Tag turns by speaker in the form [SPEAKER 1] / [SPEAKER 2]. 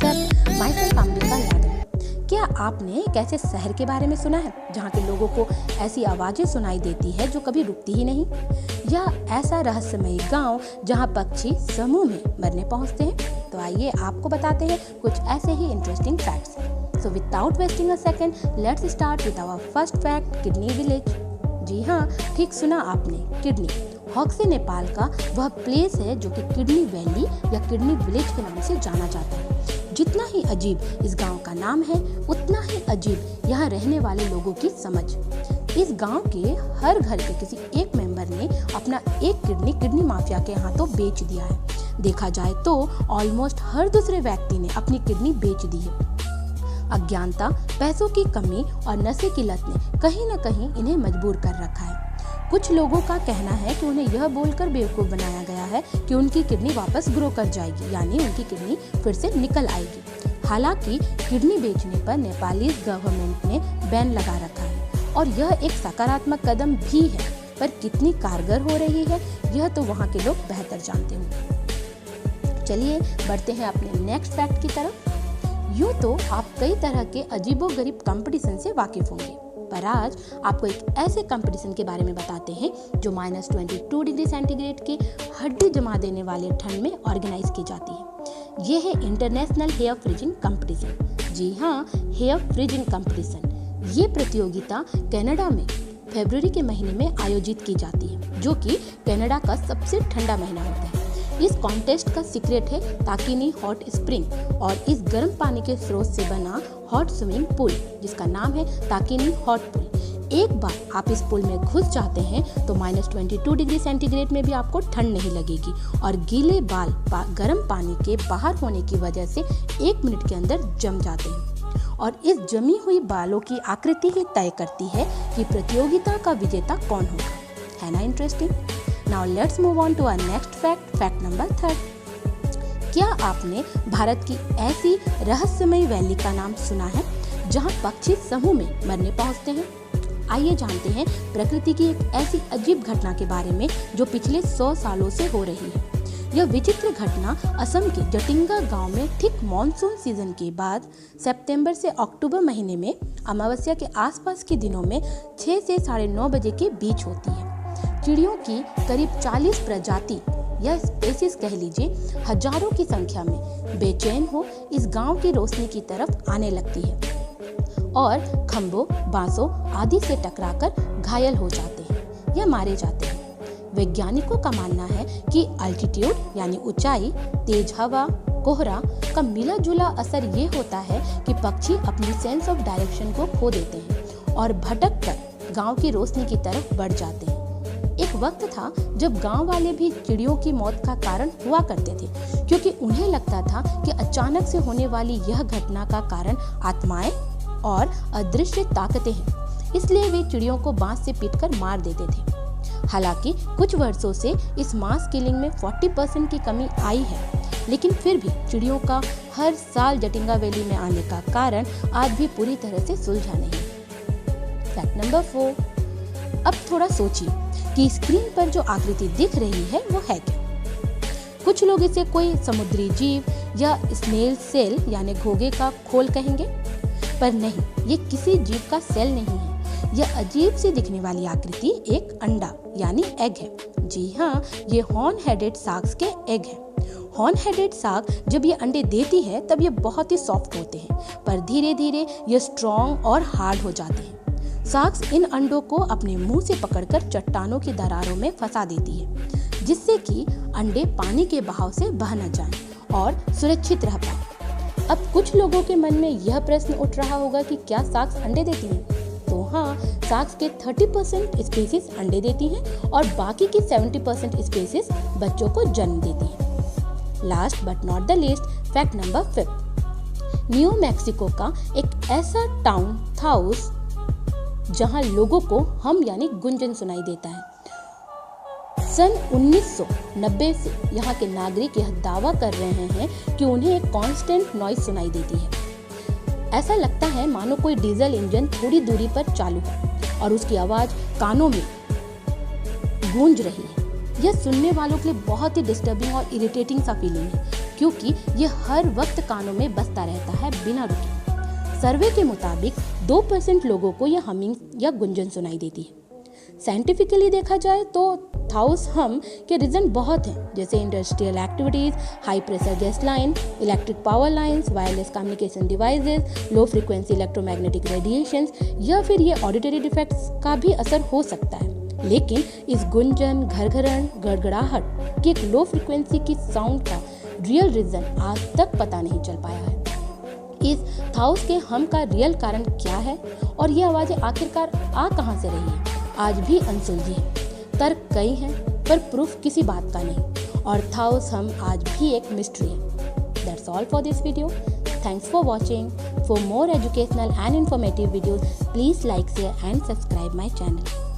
[SPEAKER 1] Fact my self Amrita Yadav. क्या आपने एक ऐसे शहर के बारे में सुना है जहाँ के लोगों को ऐसी आवाजें सुनाई देती है जो कभी रुकती ही नहीं, या ऐसा रहस्यमयी गांव जहाँ पक्षी समूह में मरने पहुँचते हैं? तो आइए आपको बताते हैं कुछ ऐसे ही interesting facts. So without wasting a second, let's start with our first fact, kidney village. जी हाँ, ठीक सुना आपने, किडनी हॉक्से नेपाल का वह प्लेस है जो कि किडनी वैली या किडनी विलेज के नाम से जाना जाता है। जितना ही अजीब इस गांव का नाम है, उतना ही अजीब यहाँ रहने वाले लोगों की समझ। इस गांव के हर घर के किसी एक मेंबर ने अपना एक किडनी माफिया के हाथों बेच दिया है। देखा जाए तो ऑलमोस्ट हर दूसरे व्यक्ति ने अपनी किडनी बेच दी है। अज्ञानता, पैसों की कमी और नशे की लत ने कहीं न कहीं इन्हें मजबूर कर रखा है। कुछ लोगों का कहना है कि उन्हें यह बोलकर बेवकूफ़ बनाया गया है कि उनकी किडनी वापस ग्रो कर जाएगी, यानी उनकी किडनी फिर से निकल आएगी। हालांकि किडनी बेचने पर नेपाली गवर्नमेंट ने बैन लगा रखा है और यह एक सकारात्मक कदम भी है, पर कितनी कारगर हो रही है यह तो वहाँ के लोग बेहतर जानते होंगे। चलिए बढ़ते हैं अपने नेक्स्ट फैक्ट की तरफ। यूँ तो आप कई तरह के अजीबोगरीब कंपटीशन से वाकिफ होंगे, पर आज आपको एक ऐसे कंपटीशन के बारे में बताते हैं जो -22 डिग्री सेंटीग्रेड की हड्डी जमा देने वाले ठंड में ऑर्गेनाइज की जाती है। यह है इंटरनेशनल हेयर फ्रीजिंग कंपटीशन। जी हाँ, हेयर फ्रीजिंग कंपटीशन। ये प्रतियोगिता कनाडा में फरवरी के महीने में आयोजित की जाती है, जो कि कनाडा का सबसे ठंडा महीना होता है। इस कॉन्टेस्ट का सीक्रेट है ताकिनी हॉट स्प्रिंग और इस गर्म पानी के स्रोत से बना हॉट स्विमिंग पूल, जिसका नाम है ताकिनी हॉट पूल। एक बार आप इस पूल में घुस जाते हैं तो -22 डिग्री सेंटीग्रेड में भी आपको ठंड नहीं लगेगी और गीले बाल गर्म पानी के बाहर होने की वजह से 1 मिनट के अंदर जम जाते हैं, और इस जमी हुई बालों की आकृति ही तय करती है कि प्रतियोगिता का विजेता कौन होगा। है ना interesting? Now let's move on to our next fact, fact number 3। क्या आपने भारत की ऐसी रहस्यमयी वैली का नाम सुना है जहां पक्षी समूह में मरने पहुंचते हैं? आइए जानते हैं प्रकृति की एक ऐसी अजीब घटना के बारे में जो पिछले 100 सालों से हो रही है। यह विचित्र घटना असम के जटिंगा गांव में ठीक मॉनसून सीजन के बाद सितंबर से अक्टूबर महीने में अमावस्या के आसपास के दिनों में 6 से 9:30 बजे के बीच होती है। चिड़ियों की करीब 40 प्रजाति या स्पेसीज कह लीजिए, हजारों की संख्या में बेचैन हो इस गांव की रोशनी की तरफ आने लगती है और खंभों, बांसों आदि से टकराकर घायल हो जाते हैं या मारे जाते हैं। वैज्ञानिकों का मानना है कि अल्टीट्यूड यानी ऊंचाई, तेज हवा, कोहरा का मिला जुला असर ये होता है कि पक्षी अपनी सेंस ऑफ डायरेक्शन को खो देते हैं और भटक कर गांव की रोशनी की तरफ बढ़ जाते हैं। एक वक्त था जब गांव वाले भी चिड़ियों की मौत का कारण हुआ करते थे, क्योंकि उन्हें लगता था कि अचानक से होने वाली यह घटना का कारण आत्माएं और अदृश्य ताकतें हैं, इसलिए वे चिड़ियों को बांस से पीटकर मार देते थे। हालांकि कुछ वर्षों से इस मास किलिंग में 40% की कमी आई है, लेकिन फिर भी चिड़ियों का हर साल जटिंगा वैली में आने का कारण आज भी पूरी तरह से सुलझा नहीं। Fact number 4। अब थोड़ा सोचिए कि स्क्रीन पर जो आकृति दिख रही है वो है क्या? कुछ लोग इसे कोई समुद्री जीव या स्नेल सेल यानी घोंघे का खोल कहेंगे, पर नहीं, ये किसी जीव का सेल नहीं है। यह अजीब सी दिखने वाली आकृति एक अंडा यानी एग है। जी हाँ, ये हॉर्न हेडेड शार्क्स के एग है। हॉर्न हेडेड शार्क जब ये अंडे देती है तब ये बहुत ही सॉफ्ट होते हैं, पर धीरे धीरे ये स्ट्रॉन्ग और हार्ड हो जाते हैं। शार्क्स इन अंडों को अपने मुंह से पकड़कर चट्टानों की दरारों में फंसा देती है, जिससे कि अंडे पानी के बहाव से बह न जाएं और सुरक्षित रह पाएं। अब कुछ लोगों के मन में यह प्रश्न उठ रहा होगा कि क्या शार्क्स अंडे देती हैं? तो हाँ, शार्क्स के 30% स्पीसीज अंडे देती हैं और बाकी की 70% स्पीसीज बच्चों को जन्म देती हैं। Last but not the least, fact number 5। New Mexico का एक ऐसा टाउन था जहां लोगों को हम यानी गुंजन सुनाई देता है। सन 1990 से यहाँ के नागरिक यह दावा कर रहे हैं कि उन्हें एक कांस्टेंट नॉइज सुनाई देती है। ऐसा लगता है मानो कोई डीजल इंजन थोड़ी दूरी पर चालू है और उसकी आवाज कानों में गूंज रही है। यह सुनने वालों के लिए बहुत ही डिस्टर्बिंग और इरिटेटिंग सा फीलिंग है, क्योंकि ये हर वक्त कानों में बजता रहता है बिना रुके। सर्वे के मुताबिक 2% लोगों को यह हमिंग या गुंजन सुनाई देती है। साइंटिफिकली देखा जाए तो हाउस हम के रीज़न बहुत हैं, जैसे industrial activities, high pressure gas line, electric power lines, wireless communication devices, low frequency electromagnetic radiations या फिर ये ऑडिटरी डिफेक्ट्स का भी असर हो सकता है। लेकिन इस गुंजन, घरघरन, गड़गड़ाहट की एक लो फ्रीक्वेंसी की साउंड का रियल रीज़न आज तक पता नहीं चल पाया है। इस हाउस के हम का रियल कारण क्या है और ये आवाज़ें आखिरकार आ कहाँ से रही है, आज भी अनसुलझी है। तर्क कई हैं पर प्रूफ किसी बात का नहीं, और हाउस हम आज भी एक मिस्ट्री है। That's all for this video. Thanks for watching. For more educational and informative videos, please like, share and subscribe my channel.